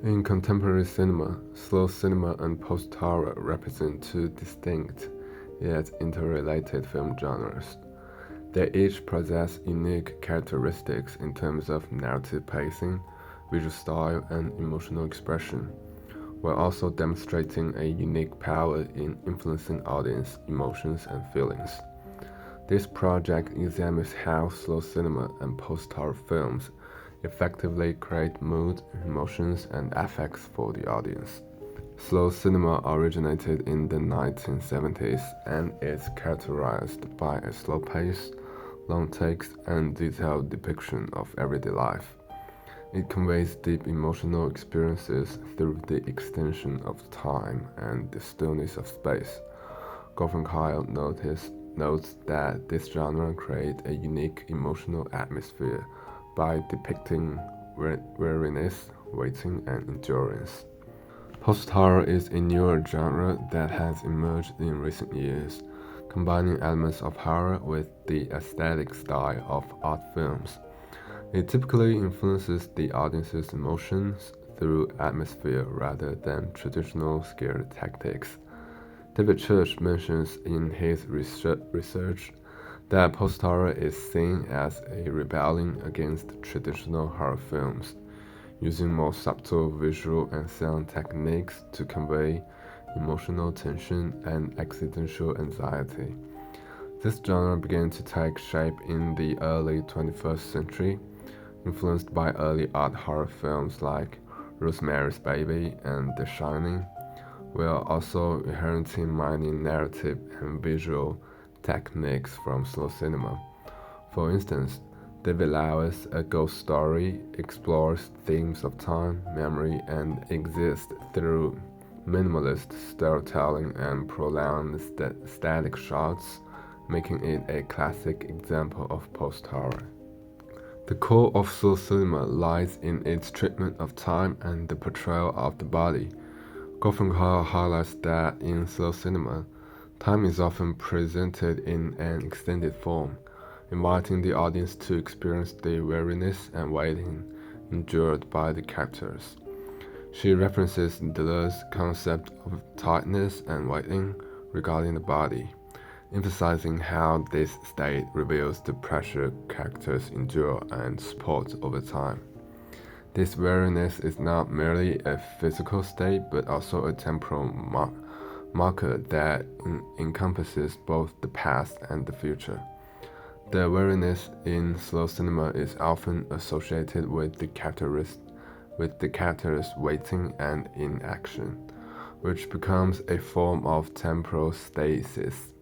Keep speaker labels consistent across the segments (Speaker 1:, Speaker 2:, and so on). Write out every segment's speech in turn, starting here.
Speaker 1: In contemporary cinema, slow cinema and post-horror represent two distinct yet interrelated film genres. They each possess unique characteristics in terms of narrative pacing, visual style, and emotional expression, while also demonstrating a unique power in influencing audience emotions and feelings. This project examines how slow cinema and post-horror films effectively create mood, emotions, and affects for the audience. Slow cinema originated in the 1970s and is characterized by a slow pace, long takes, and detailed depiction of everyday life. It conveys deep emotional experiences through the extension of time and the stillness of space. Gorfankyle notes that this genre creates a unique emotional atmosphere by depicting weariness, waiting, and endurance. Post-horror is a newer genre that has emerged in recent years, combining elements of horror with the aesthetic style of art films. It typically influences the audience's emotions through atmosphere rather than traditional scare tactics. David Church mentions in his research that post-horror is seen as a rebellion against traditional horror films, using more subtle visual and sound techniques to convey emotional tension and existential anxiety. This genre began to take shape in the early 21st century, influenced by early art horror films like Rosemary's Baby and The Shining, while also inherently mining narrative and visual techniques from slow cinema. For instance, David Lowe's A Ghost Story explores themes of time, memory, and exists through minimalist storytelling and prolonged static shots, making it a classic example of post-horror. The core of slow cinema lies in its treatment of time and the portrayal of the body. Gorfankyle highlights that in slow cinema, time is often presented in an extended form, inviting the audience to experience the weariness and waiting endured by the characters. She references Deleuze's concept of tightness and waiting regarding the body, emphasizing how this state reveals the pressure characters endure and support over time. This weariness is not merely a physical state but also a temporal marker that encompasses both the past and the future. The weariness in slow cinema is often associated with the characters waiting and inaction, which becomes a form of temporal stasis,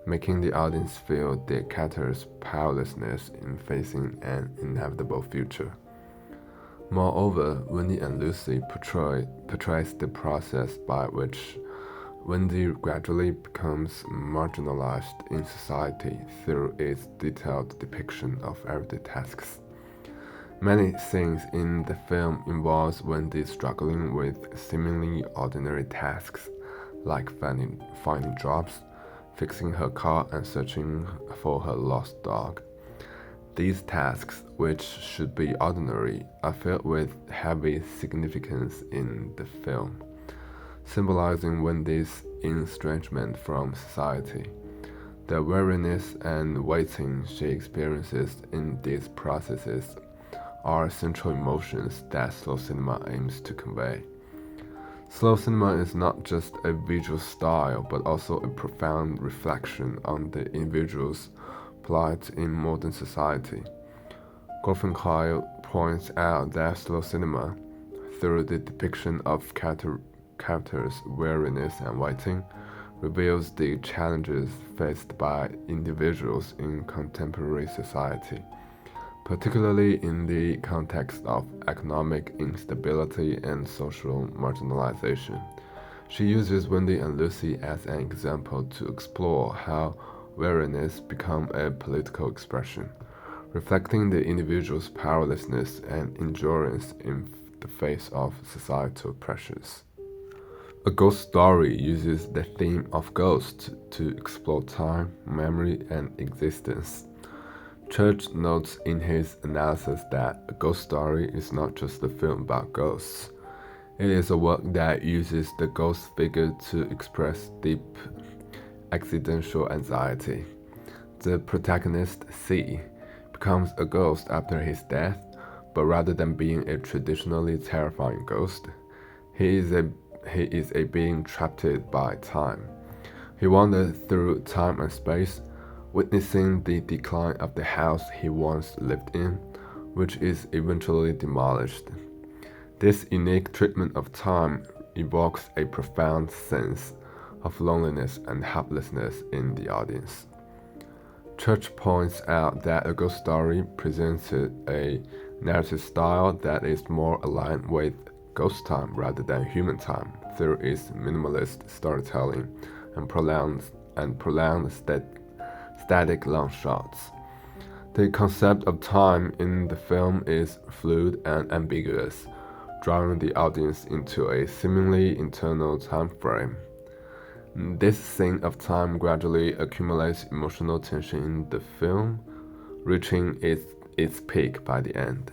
Speaker 1: making the audience feel the characters' powerlessness in facing an inevitable future. Moreover, Wendy and Lucy portrays the process by which Wendy gradually becomes marginalized in society through its detailed depiction of everyday tasks. Many scenes in the film involves Wendy struggling with seemingly ordinary tasks like finding jobs, fixing her car, and searching for her lost dog. These tasks, which should be ordinary, are filled with heavy significance in the film, symbolizing Wendy's estrangement from society. The weariness and waiting she experiences in these processes are central emotions that slow cinema aims to convey. Slow cinema is not just a visual style but also a profound reflection on the individual's plight in modern society. Gorfankyle points out that slow cinema, through the depiction of characters' weariness and waiting, reveals the challenges faced by individuals in contemporary society, particularly in the context of economic instability and social marginalization. She uses Wendy and Lucy as an example to explore how weariness becomes a political expression, reflecting the individual's powerlessness and endurance in the face of societal pressures. A Ghost Story uses the theme of ghosts to explore time, memory, and existence. Church notes in his analysis that A Ghost Story is not just a film about ghosts. It is a work that uses the ghost figure to express deep existential anxiety. The protagonist, C, becomes a ghost after his death, but rather than being a traditionally terrifying ghost, he is a being trapped by time. He wanders through time and space, witnessing the decline of the house he once lived in, which is eventually demolished. This unique treatment of time evokes a profound sense of loneliness and helplessness in the audience. Church points out that a ghost story presents a narrative style that is more aligned with ghost time rather than human time through its minimalist storytelling and prolonged static long shots. The concept of time in the film is fluid and ambiguous, drawing the audience into a seemingly eternal time frame. This scene of time gradually accumulates emotional tension in the film, reaching its peak by the end.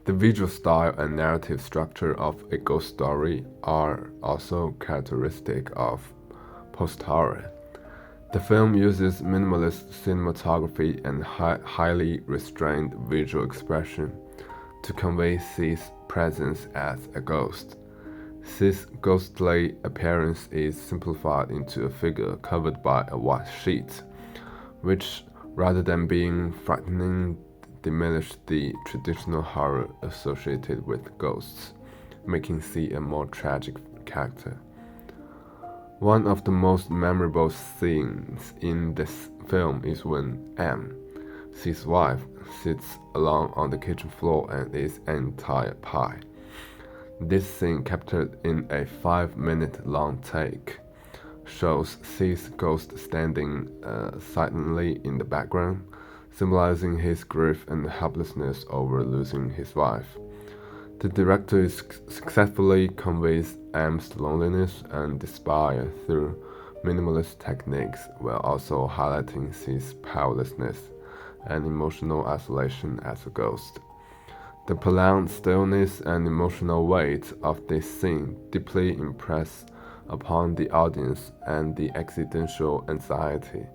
Speaker 1: The visual style and narrative structure of a ghost story are also characteristic of post-horror. The film uses minimalist cinematography and highly restrained visual expression to convey C's presence as a ghost. C's ghostly appearance is simplified into a figure covered by a white sheet, which, rather than being frightening, diminishes the traditional horror associated with ghosts, making C a more tragic character. One of the most memorable scenes in this film is when M, C's wife, sits alone on the kitchen floor and eats an entire pie. This scene, captured in a 5-minute long take, shows C's ghost standing silently in the background, symbolizing his grief and helplessness over losing his wife. The director successfully conveys M's loneliness and despair through minimalist techniques while also highlighting C's powerlessness and emotional isolation as a ghost. The prolonged stillness and emotional weight of this scene deeply impress upon the audience and the existential anxiety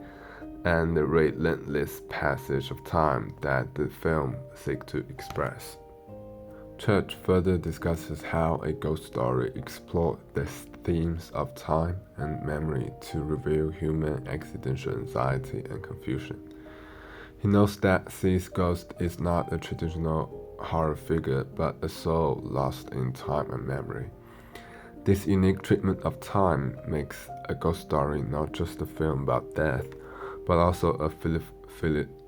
Speaker 1: and the relentless passage of time that the film seeks to express. Church further discusses how a ghost story explores the themes of time and memory to reveal human existential anxiety and confusion. He notes that C's ghost is not a traditional horror figure but a soul lost in time and memory. This unique treatment of time makes a ghost story not just a film about death, but also a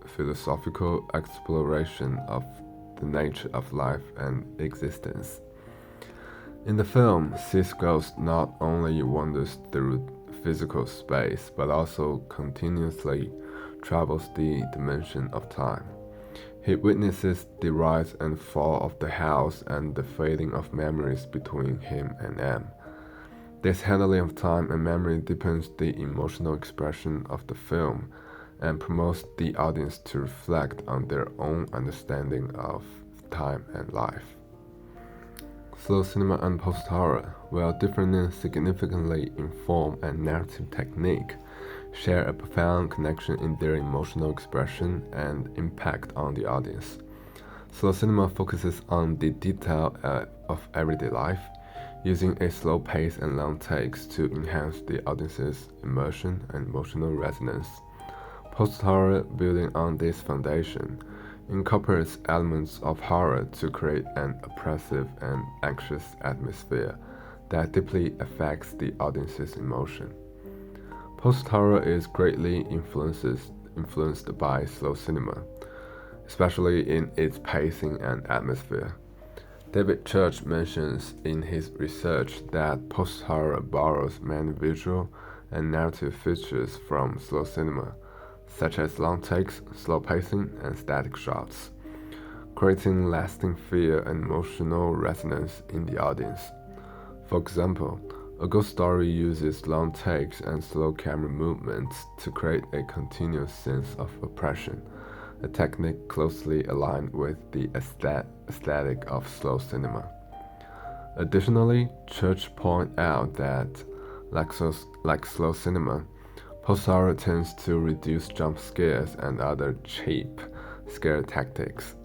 Speaker 1: philosophical exploration of the nature of life and existence. In the film, C's ghost not only wanders through physical space, but also continuously travels the dimension of time. He witnesses the rise and fall of the house and the fading of memories between him and M. This handling of time and memory deepens the emotional expression of the film and promotes the audience to reflect on their own understanding of time and life. Slow cinema and post-horror, while differing significantly in form and narrative technique, share a profound connection in their emotional expression and impact on the audience. Slow cinema focuses on the detail of everyday life, using a slow pace and long takes to enhance the audience's immersion and emotional resonance. Post-horror, building on this foundation, incorporates elements of horror to create an oppressive and anxious atmosphere that deeply affects the audience's emotion. Post-horror is greatly influenced by slow cinema, especially in its pacing and atmosphere. David Church mentions in his research that post-horror borrows many visual and narrative features from slow cinema, such as long takes, slow pacing, and static shots, creating lasting fear and emotional resonance in the audience. For example, a ghost story uses long takes and slow camera movements to create a continuous sense of oppression, a technique closely aligned with the aesthetic of slow cinema. Additionally, Church points out that, like slow cinema, post-horror tends to reduce jump scares and other cheap scare tactics,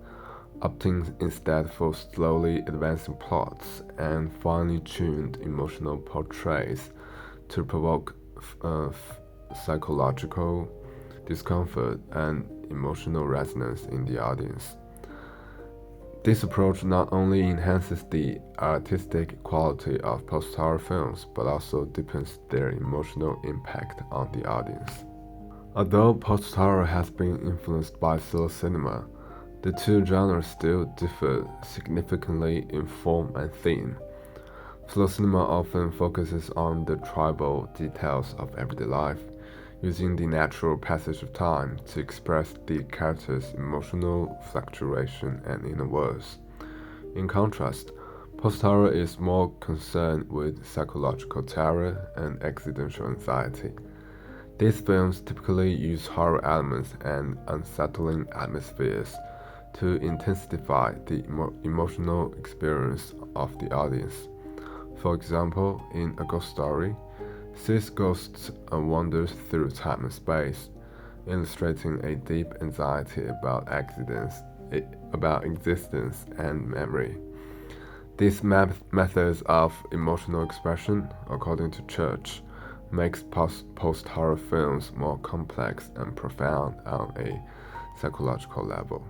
Speaker 1: opting instead for slowly advancing plots and finely tuned emotional portraits to provoke psychological discomfort and emotional resonance in the audience. This approach not only enhances the artistic quality of post-horror films, but also deepens their emotional impact on the audience. Although post-horror has been influenced by slow cinema, the two genres still differ significantly in form and theme. Slow cinema often focuses on the tribal details of everyday life, using the natural passage of time to express the character's emotional fluctuation and inner worlds. In contrast, post-horror is more concerned with psychological terror and existential anxiety. These films typically use horror elements and unsettling atmospheres to intensify the emotional experience of the audience. For example, in A Ghost Story, Sis Ghost wanders through time and space, illustrating a deep anxiety about existence and memory. These methods of emotional expression, according to Church, makes post-horror films more complex and profound on a psychological level.